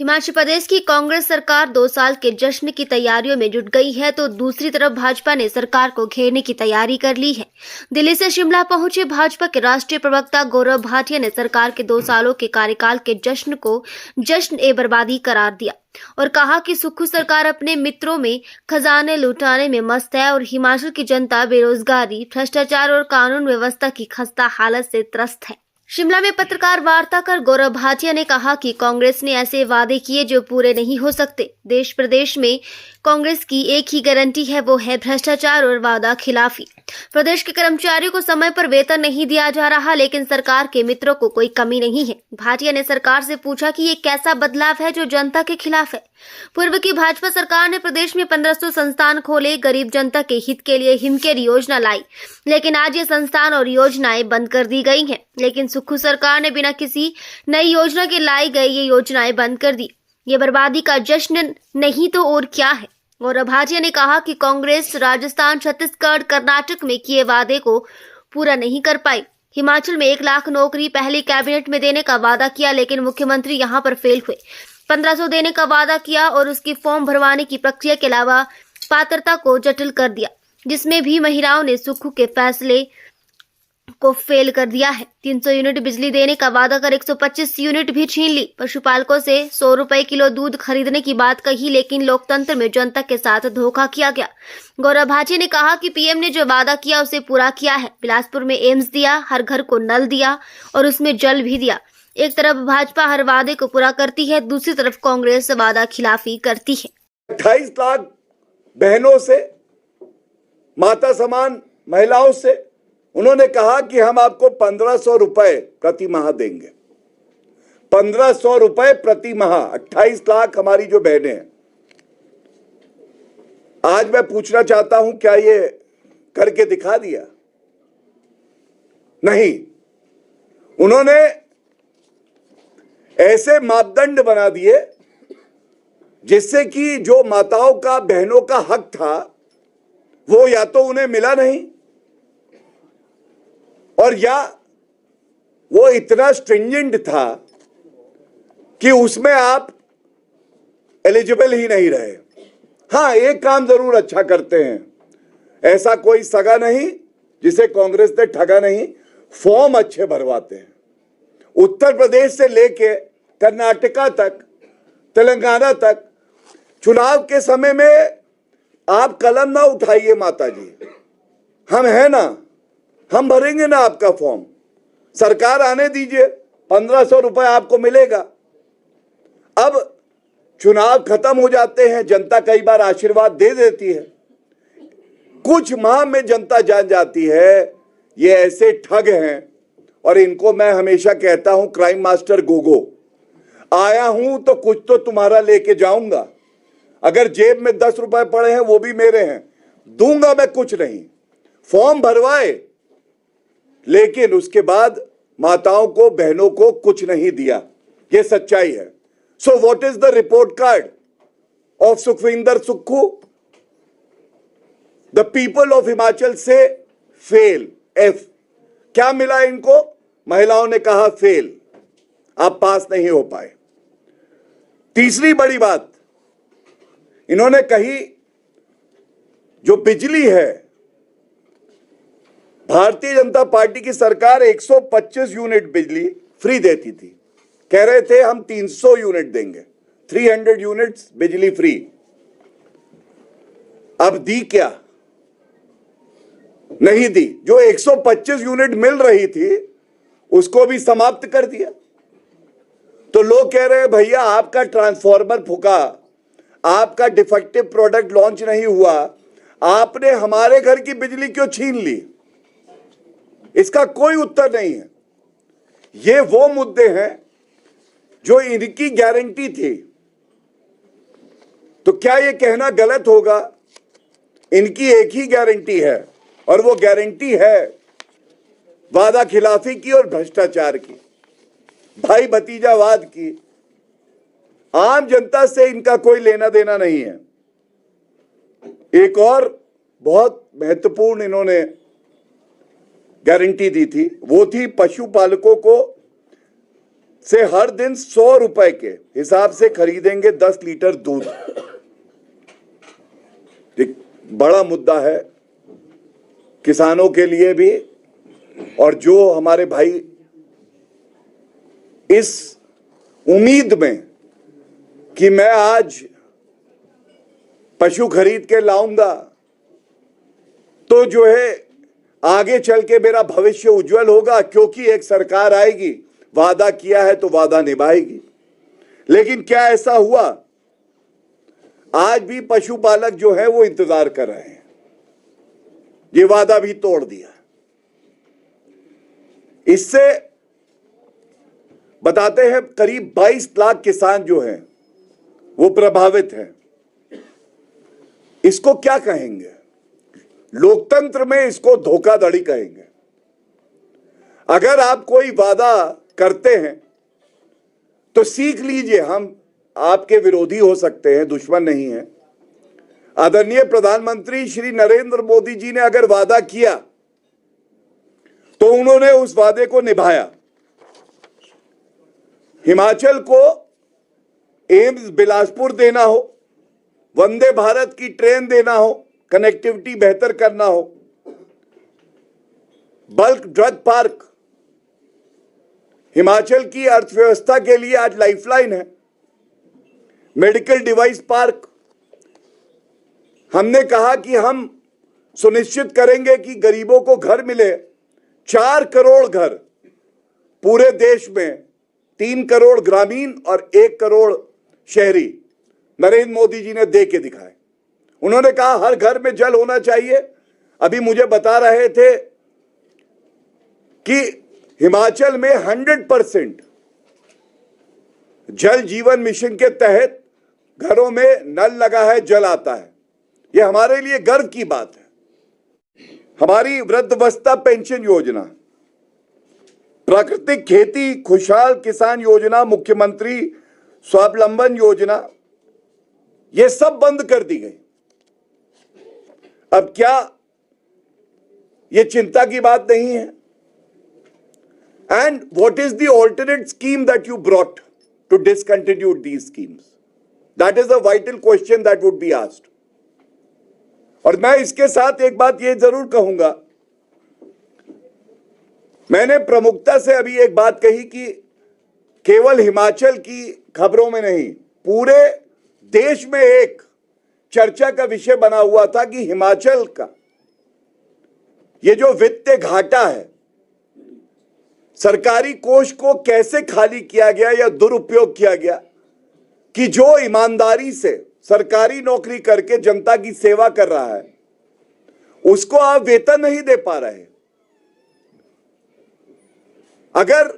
हिमाचल प्रदेश की कांग्रेस सरकार 2 साल के जश्न की तैयारियों में जुट गई है तो दूसरी तरफ भाजपा ने सरकार को घेरने की तैयारी कर ली है। दिल्ली से शिमला पहुंचे भाजपा के राष्ट्रीय प्रवक्ता गौरव भाटिया ने सरकार के 2 सालों के कार्यकाल के जश्न को जश्न-ए-बर्बादी करार दिया और कहा कि सुक्खू सरकार अपने मित्रों में खजाने लुटाने में मस्त है और हिमाचल की जनता बेरोजगारी, भ्रष्टाचार और कानून व्यवस्था की खस्ता हालत से त्रस्त है। शिमला में पत्रकार वार्ता कर गौरव भाटिया ने कहा कि कांग्रेस ने ऐसे वादे किए जो पूरे नहीं हो सकते। देश प्रदेश में कांग्रेस की एक ही गारंटी है, वो है भ्रष्टाचार और वादा खिलाफी। प्रदेश के कर्मचारियों को समय पर वेतन नहीं दिया जा रहा, लेकिन सरकार के मित्रों को कोई कमी नहीं है। भाटिया ने सरकार से पूछा कि ये कैसा बदलाव है जो जनता के खिलाफ है। पूर्व की भाजपा सरकार ने प्रदेश में 1500 संस्थान खोले, गरीब जनता के हित के लिए हिमकेयर योजना लाई, लेकिन आज ये संस्थान और योजनाएं बंद कर दी गई हैं। लेकिन सुक्खू सरकार ने बिना किसी नई योजना के लाई गई ये योजनाएं बंद कर दी। ये बर्बादी का जश्न नहीं तो और क्या है। गौरव भाटिया ने कहा कि कांग्रेस राजस्थान, छत्तीसगढ़, कर्नाटक में किए वादे को पूरा नहीं कर पाई। हिमाचल में 1 लाख नौकरी पहली कैबिनेट में देने का वादा किया, लेकिन मुख्यमंत्री यहां पर फेल हुए। 1500 देने का वादा किया और उसकी फॉर्म भरवाने की प्रक्रिया के अलावा पात्रता को जटिल कर दिया, जिसमें भी महिलाओं ने सुक्खू के फैसले को फेल कर दिया है। 300 यूनिट बिजली देने का वादा कर 125 यूनिट भी छीन ली। पशुपालकों से 100 रुपए किलो दूध खरीदने की बात कही, लेकिन लोकतंत्र में जनता के साथ धोखा किया गया। गौरव भाटिया ने कहा कि पीएम ने जो वादा किया उसे पूरा किया है। बिलासपुर में एम्स दिया, हर घर को नल दिया और उसमें जल भी दिया। एक तरफ भाजपा हर वादे को पूरा करती है, दूसरी तरफ कांग्रेस वादा खिलाफी करती है। 28 लाख बहनों से, माता समान महिलाओं से उन्होंने कहा कि हम आपको 1500 रुपए प्रति माह देंगे। 1500 रुपए प्रति माह, 28 लाख हमारी जो बहनें हैं। आज मैं पूछना चाहता हूं, क्या ये करके दिखा दिया? नहीं, उन्होंने ऐसे मापदंड बना दिए जिससे कि जो माताओं का, बहनों का हक था वो या तो उन्हें मिला नहीं, और या वो इतना स्ट्रिंजेंट था कि उसमें आप एलिजिबल ही नहीं रहे। हाँ, एक काम जरूर अच्छा करते हैं, ऐसा कोई सगा नहीं जिसे कांग्रेस ने ठगा नहीं, फॉर्म अच्छे भरवाते हैं। उत्तर प्रदेश से लेके कर्नाटका तक, तेलंगाना तक चुनाव के समय में आप कलम ना उठाइए माता जी, हम हैं ना, हम भरेंगे ना आपका फॉर्म। सरकार आने दीजिए, 1500 रुपए आपको मिलेगा। अब चुनाव खत्म हो जाते हैं, जनता कई बार आशीर्वाद दे देती है, कुछ माह में जनता जान जाती है ये ऐसे ठग हैं। और इनको मैं हमेशा कहता हूं, क्राइम मास्टर गोगो, आया हूं तो कुछ तो तुम्हारा लेके जाऊंगा। अगर जेब में 10 रुपए पड़े हैं वो भी मेरे हैं, दूंगा मैं कुछ नहीं। फॉर्म भरवाए, लेकिन उसके बाद माताओं को, बहनों को कुछ नहीं दिया। यह सच्चाई है। So what is the report card of Sukhvinder Sukhu? The people of Himachal say fail, F. क्या मिला इनको? महिलाओं ने कहा फेल, आप पास नहीं हो पाए। तीसरी बड़ी बात इन्होंने कही, जो बिजली है, भारतीय जनता पार्टी की सरकार 125 यूनिट बिजली फ्री देती थी। कह रहे थे हम 300 यूनिट देंगे, 300 यूनिट्स बिजली फ्री। अब दी क्या? नहीं दी। जो 125 यूनिट मिल रही थी उसको भी समाप्त कर दिया। तो लोग कह रहे हैं भैया आपका ट्रांसफॉर्मर फूका, आपका डिफेक्टिव प्रोडक्ट लॉन्च नहीं हुआ, आपने हमारे घर की बिजली क्यों छीन ली? इसका कोई उत्तर नहीं है। ये वो मुद्दे हैं जो इनकी गारंटी थी। तो क्या ये कहना गलत होगा? इनकी एक ही गारंटी है और वो गारंटी है वादा खिलाफी की और भ्रष्टाचार की, भाई भतीजावाद की। आम जनता से इनका कोई लेना देना नहीं है। एक और बहुत महत्वपूर्ण इन्होंने गारंटी दी थी, वो थी पशुपालकों को से हर दिन 100 रुपए के हिसाब से खरीदेंगे 10 लीटर दूध। एक बड़ा मुद्दा है किसानों के लिए भी, और जो हमारे भाई इस उम्मीद में कि मैं आज पशु खरीद के लाऊंगा तो जो है आगे चल के मेरा भविष्य उज्जवल होगा, क्योंकि एक सरकार आएगी, वादा किया है तो वादा निभाएगी। लेकिन क्या ऐसा हुआ? आज भी पशुपालक जो है वो इंतजार कर रहे हैं, ये वादा भी तोड़ दिया। इससे बताते हैं करीब 22 लाख किसान जो हैं वो प्रभावित हैं। इसको क्या कहेंगे? लोकतंत्र में इसको धोखाधड़ी कहेंगे। अगर आप कोई वादा करते हैं तो सीख लीजिए, हम आपके विरोधी हो सकते हैं, दुश्मन नहीं है। आदरणीय प्रधानमंत्री श्री नरेंद्र मोदी जी ने अगर वादा किया तो उन्होंने उस वादे को निभाया। हिमाचल को एम्स बिलासपुर देना हो, वंदे भारत की ट्रेन देना हो, कनेक्टिविटी बेहतर करना हो, बल्क ड्रग पार्क हिमाचल की अर्थव्यवस्था के लिए आज लाइफलाइन है, मेडिकल डिवाइस पार्क। हमने कहा कि हम सुनिश्चित करेंगे कि गरीबों को घर मिले। 4 करोड़ घर पूरे देश में, 3 करोड़ ग्रामीण और 1 करोड़ शहरी, नरेंद्र मोदी जी ने दे के दिखाए। उन्होंने कहा हर घर में जल होना चाहिए। अभी मुझे बता रहे थे कि हिमाचल में 100% जल जीवन मिशन के तहत घरों में नल लगा है, जल आता है। यह हमारे लिए गर्व की बात है। हमारी वृद्धावस्था पेंशन योजना, प्राकृतिक खेती खुशहाल किसान योजना, मुख्यमंत्री स्वावलंबन योजना, ये सब बंद कर दी गई। अब क्या ये चिंता की बात नहीं है? And what is the alternate scheme that you brought to discontinue these schemes? That is a vital question that would be asked. और मैं इसके साथ एक बात ये जरूर कहूंगा, मैंने प्रमुखता से अभी एक बात कही कि केवल हिमाचल की खबरों में नहीं, पूरे देश में एक चर्चा का विषय बना हुआ था कि हिमाचल का ये जो वित्तीय घाटा है, सरकारी कोष को कैसे खाली किया गया या दुरुपयोग किया गया, कि जो ईमानदारी से सरकारी नौकरी करके जनता की सेवा कर रहा है उसको आप वेतन नहीं दे पा रहे। अगर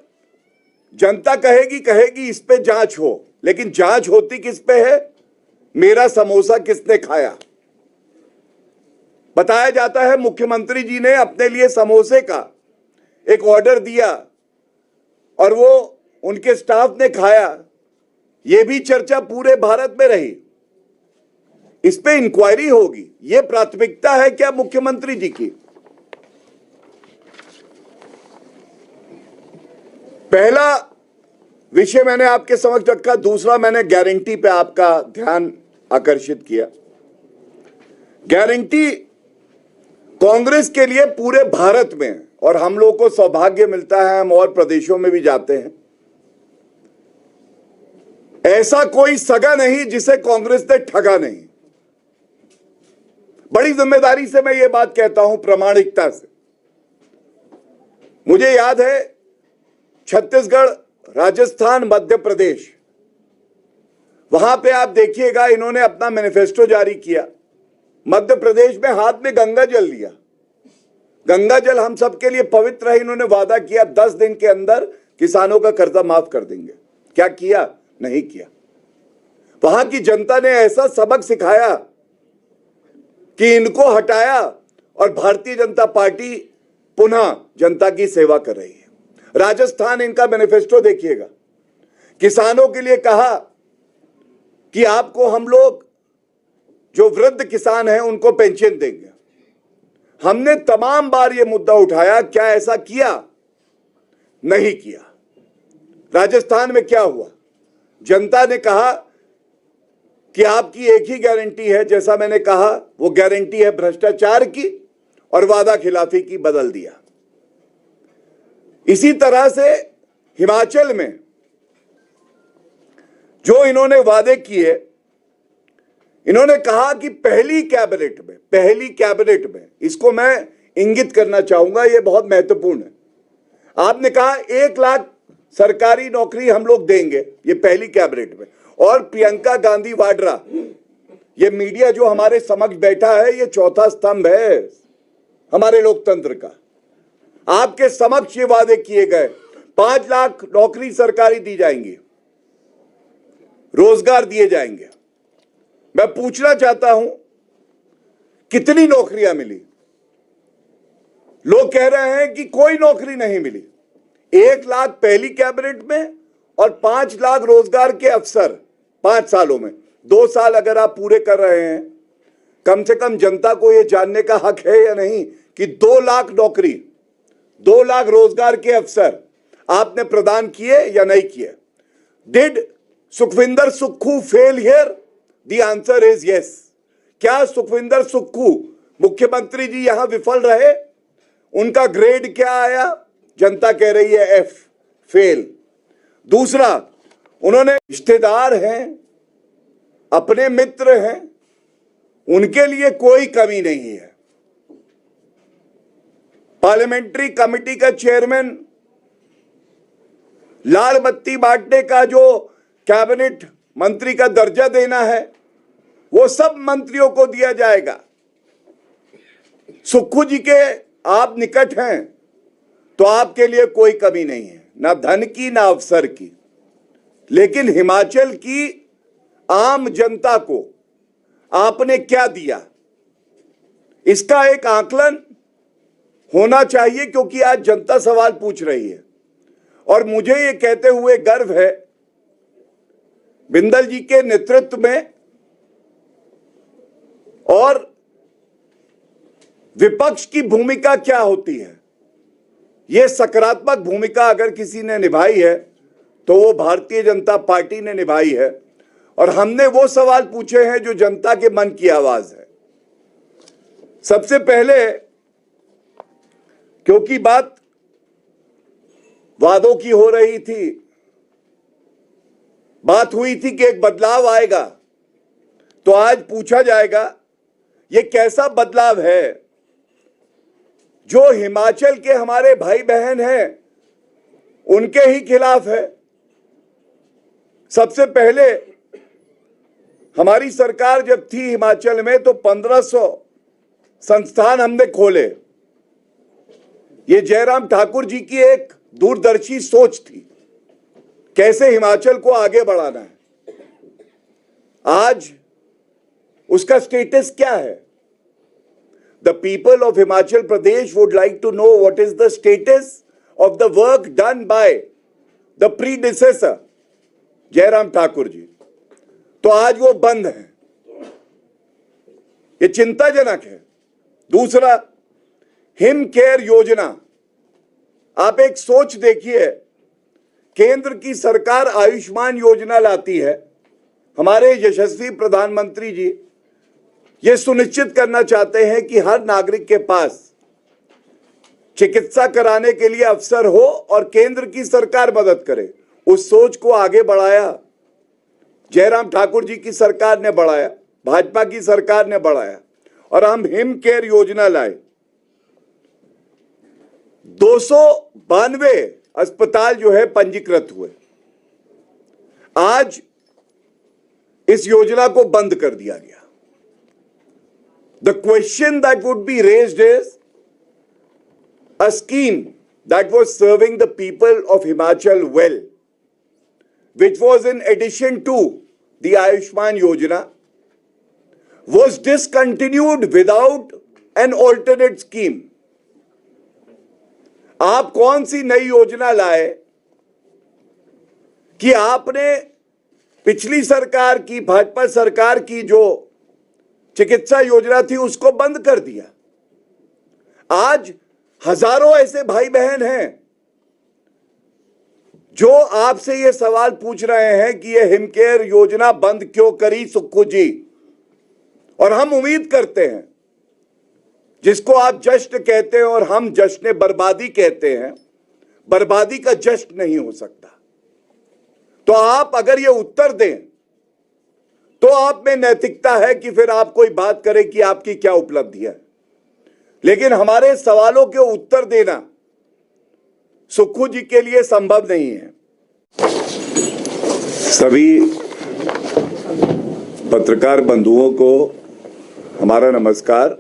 जनता कहेगी इस पे जांच हो, लेकिन जांच होती किस पे है? मेरा समोसा किसने खाया। बताया जाता है मुख्यमंत्री जी ने अपने लिए समोसे का एक ऑर्डर दिया और वो उनके स्टाफ ने खाया। ये भी चर्चा पूरे भारत में रही। इस पे इंक्वायरी होगी। ये प्राथमिकता है क्या मुख्यमंत्री जी की? पहला विषय मैंने आपके समक्ष रखा। दूसरा, मैंने गारंटी पे आपका ध्यान आकर्षित किया। गारंटी कांग्रेस के लिए पूरे भारत में, और हम लोगों को सौभाग्य मिलता है, हम और प्रदेशों में भी जाते हैं, ऐसा कोई सगा नहीं जिसे कांग्रेस ने ठगा नहीं। बड़ी जिम्मेदारी से मैं ये बात कहता हूं, प्रामाणिकता से। मुझे याद है छत्तीसगढ़, राजस्थान, मध्य प्रदेश, वहां पे आप देखिएगा इन्होंने अपना मैनिफेस्टो जारी किया। मध्य प्रदेश में हाथ में गंगा जल लिया। गंगा जल हम सबके लिए पवित्र है। इन्होंने वादा किया 10 दिन के अंदर किसानों का कर्जा माफ कर देंगे। क्या किया? नहीं किया। वहां की जनता ने ऐसा सबक सिखाया कि इनको हटाया और भारतीय जनता पार्टी पुनः जनता की सेवा कर रही है। राजस्थान, इनका मैनिफेस्टो देखिएगा। किसानों के लिए कहा कि आपको हम लोग जो वृद्ध किसान हैं उनको पेंशन देंगे। हमने तमाम बार ये मुद्दा उठाया। क्या ऐसा किया? नहीं किया। राजस्थान में क्या हुआ? जनता ने कहा कि आपकी एक ही गारंटी है, जैसा मैंने कहा वो गारंटी है भ्रष्टाचार की और वादा खिलाफी की, बदल दिया। इसी तरह से हिमाचल में जो इन्होंने वादे किए, इन्होंने कहा कि पहली कैबिनेट में, इसको मैं इंगित करना चाहूंगा, यह बहुत महत्वपूर्ण है। आपने कहा 1 लाख सरकारी नौकरी हम लोग देंगे, ये पहली कैबिनेट में। और प्रियंका गांधी वाड्रा, ये मीडिया जो हमारे समक्ष बैठा है, ये चौथा स्तंभ है हमारे लोकतंत्र का। आपके समक्ष ये वादे किए गए, 5 लाख नौकरी सरकारी दी जाएंगी, रोजगार दिए जाएंगे। मैं पूछना चाहता हूं, कितनी नौकरियां मिली? लोग कह रहे हैं कि कोई नौकरी नहीं मिली। 1 लाख पहली कैबिनेट में और 5 लाख रोजगार के अवसर 5 सालों में। 2 साल अगर आप पूरे कर रहे हैं, कम से कम जनता को यह जानने का हक है या नहीं कि 2 लाख नौकरी, 2 लाख रोजगार के अवसर आपने प्रदान किए या नहीं किए? Did Sukhvinder Sukhu fail here? The answer is yes. क्या सुखविंदर सुक्खू मुख्यमंत्री जी यहां विफल रहे? उनका ग्रेड क्या आया? जनता कह रही है एफ, फेल। दूसरा, उन्होंने रिश्तेदार हैं, अपने मित्र हैं, उनके लिए कोई कमी नहीं है। पार्लियामेंट्री कमेटी का चेयरमैन, लाल बत्ती बांटने का जो कैबिनेट मंत्री का दर्जा देना है, वो सब मंत्रियों को दिया जाएगा। सुक्खू जी के आप निकट हैं तो आपके लिए कोई कमी नहीं है, ना धन की ना अवसर की। लेकिन हिमाचल की आम जनता को आपने क्या दिया, इसका एक आकलन होना चाहिए, क्योंकि आज जनता सवाल पूछ रही है। और मुझे ये कहते हुए गर्व है, बिंदल जी के नेतृत्व में और विपक्ष की भूमिका क्या होती है, यह सकारात्मक भूमिका अगर किसी ने निभाई है तो वो भारतीय जनता पार्टी ने निभाई है। और हमने वो सवाल पूछे हैं जो जनता के मन की आवाज है। सबसे पहले, क्योंकि बात वादों की हो रही थी, बात हुई थी कि एक बदलाव आएगा, तो आज पूछा जाएगा ये कैसा बदलाव है जो हिमाचल के हमारे भाई बहन हैं उनके ही खिलाफ है। सबसे पहले हमारी सरकार जब थी हिमाचल में तो 1500 संस्थान हमने खोले। ये जयराम ठाकुर जी की एक दूरदर्शी सोच थी, कैसे हिमाचल को आगे बढ़ाना है। आज उसका स्टेटस क्या है? The people of Himachal Pradesh would like to know what is the status of the work done by the predecessor, Jairam Thakur ji. तो आज वो बंद है, ये चिंताजनक है। दूसरा, हिम केयर योजना, आप एक सोच देखिए, केंद्र की सरकार आयुष्मान योजना लाती है, हमारे यशस्वी प्रधानमंत्री जी ये सुनिश्चित करना चाहते हैं कि हर नागरिक के पास चिकित्सा कराने के लिए अवसर हो और केंद्र की सरकार मदद करे। उस सोच को आगे बढ़ाया जयराम ठाकुर जी की सरकार ने, बढ़ाया भाजपा की सरकार ने बढ़ाया, और हम हिम केयर योजना लाए। 292 अस्पताल जो है पंजीकृत हुए। आज इस योजना को बंद कर दिया गया। The question that would be raised is a scheme that was serving the people of Himachal well, which was in addition to the Ayushman Yojana, was discontinued without an alternate scheme. आप कौन सी नई योजना लाए कि आपने पिछली सरकार की, भाजपा सरकार की जो चिकित्सा योजना थी उसको बंद कर दिया। आज हजारों ऐसे भाई बहन हैं जो आपसे ये सवाल पूछ रहे हैं कि ये हिमकेयर योजना बंद क्यों करी सुक्खू जी, और हम उम्मीद करते हैं जिसको आप जश्न कहते हैं और हम जश्न बर्बादी कहते हैं, बर्बादी का जश्न नहीं हो सकता। तो आप अगर ये उत्तर दें तो आप में नैतिकता है कि फिर आप कोई बात करें कि आपकी क्या उपलब्धि है, लेकिन हमारे सवालों के उत्तर देना सुक्खू जी के लिए संभव नहीं है। सभी पत्रकार बंधुओं को हमारा नमस्कार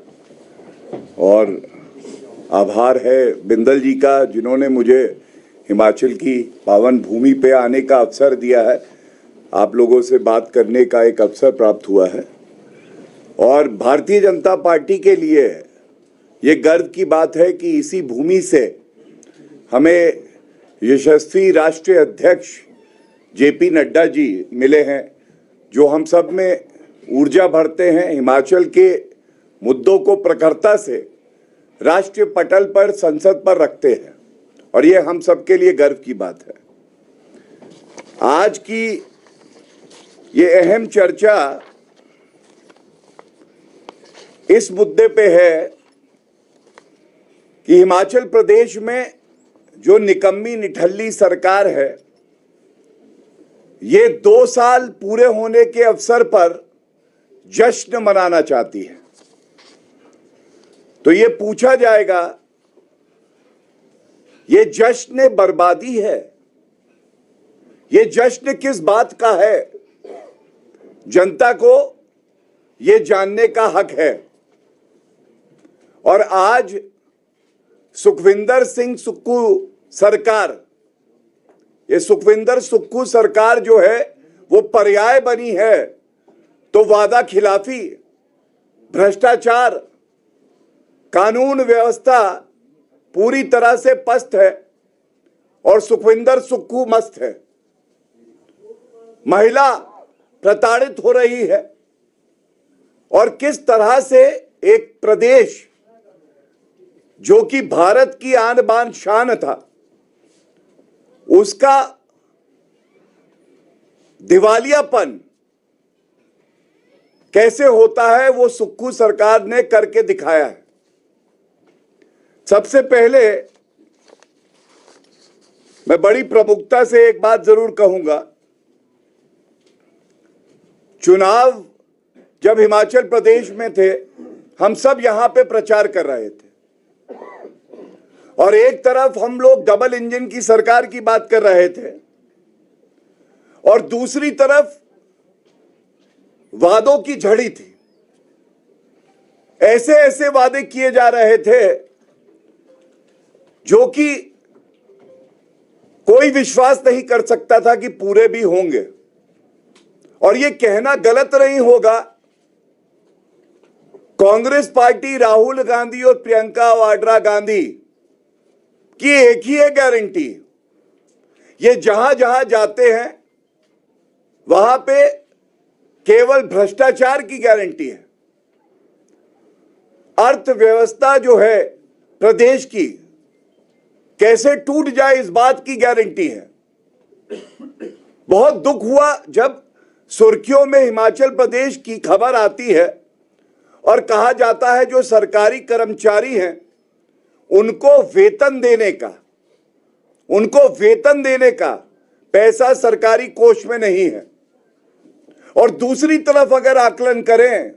और आभार है बिंदल जी का, जिन्होंने मुझे हिमाचल की पावन भूमि पे आने का अवसर दिया है, आप लोगों से बात करने का एक अवसर प्राप्त हुआ है। और भारतीय जनता पार्टी के लिए ये गर्व की बात है कि इसी भूमि से हमें यशस्वी राष्ट्रीय अध्यक्ष जेपी नड्डा जी मिले हैं, जो हम सब में ऊर्जा भरते हैं, हिमाचल के मुद्दों को प्रखरता से राष्ट्रीय पटल पर, संसद पर रखते हैं, और ये हम सब के लिए गर्व की बात है। आज की ये अहम चर्चा इस मुद्दे पे है कि हिमाचल प्रदेश में जो निकम्मी निठल्ली सरकार है, ये 2 साल पूरे होने के अवसर पर जश्न मनाना चाहती है। तो ये पूछा जाएगा, ये जश्न बर्बादी है, ये जश्न किस बात का है? जनता को ये जानने का हक है। और आज सुखविंदर सिंह सुक्खू सरकार, ये सुखविंदर सुक्खू सरकार जो है वो पर्याय बनी है, तो वादा खिलाफी, भ्रष्टाचार, कानून व्यवस्था पूरी तरह से पस्त है और सुखविंदर सुक्खू मस्त है। महिला प्रताड़ित हो रही है, और किस तरह से एक प्रदेश जो कि भारत की आन बान शान था, उसका दिवालियापन कैसे होता है वो सुक्खू सरकार ने करके दिखाया है। सबसे पहले मैं बड़ी प्रमुखता से एक बात जरूर कहूंगा, चुनाव जब हिमाचल प्रदेश में थे, हम सब यहां पे प्रचार कर रहे थे, और एक तरफ हम लोग डबल इंजन की सरकार की बात कर रहे थे, और दूसरी तरफ वादों की झड़ी थी। ऐसे ऐसे वादे किए जा रहे थे जो कि कोई विश्वास नहीं कर सकता था कि पूरे भी होंगे। और यह कहना गलत नहीं होगा, कांग्रेस पार्टी, राहुल गांधी और प्रियंका वाड्रा गांधी की एक ही है गारंटी, ये जहां जहां जाते हैं वहां पे केवल भ्रष्टाचार की गारंटी है। अर्थव्यवस्था जो है प्रदेश की कैसे टूट जाए, इस बात की गारंटी है। बहुत दुख हुआ जब सुर्खियों में हिमाचल प्रदेश की खबर आती है और कहा जाता है जो सरकारी कर्मचारी हैं उनको वेतन देने का पैसा सरकारी कोष में नहीं है। और दूसरी तरफ अगर आकलन करें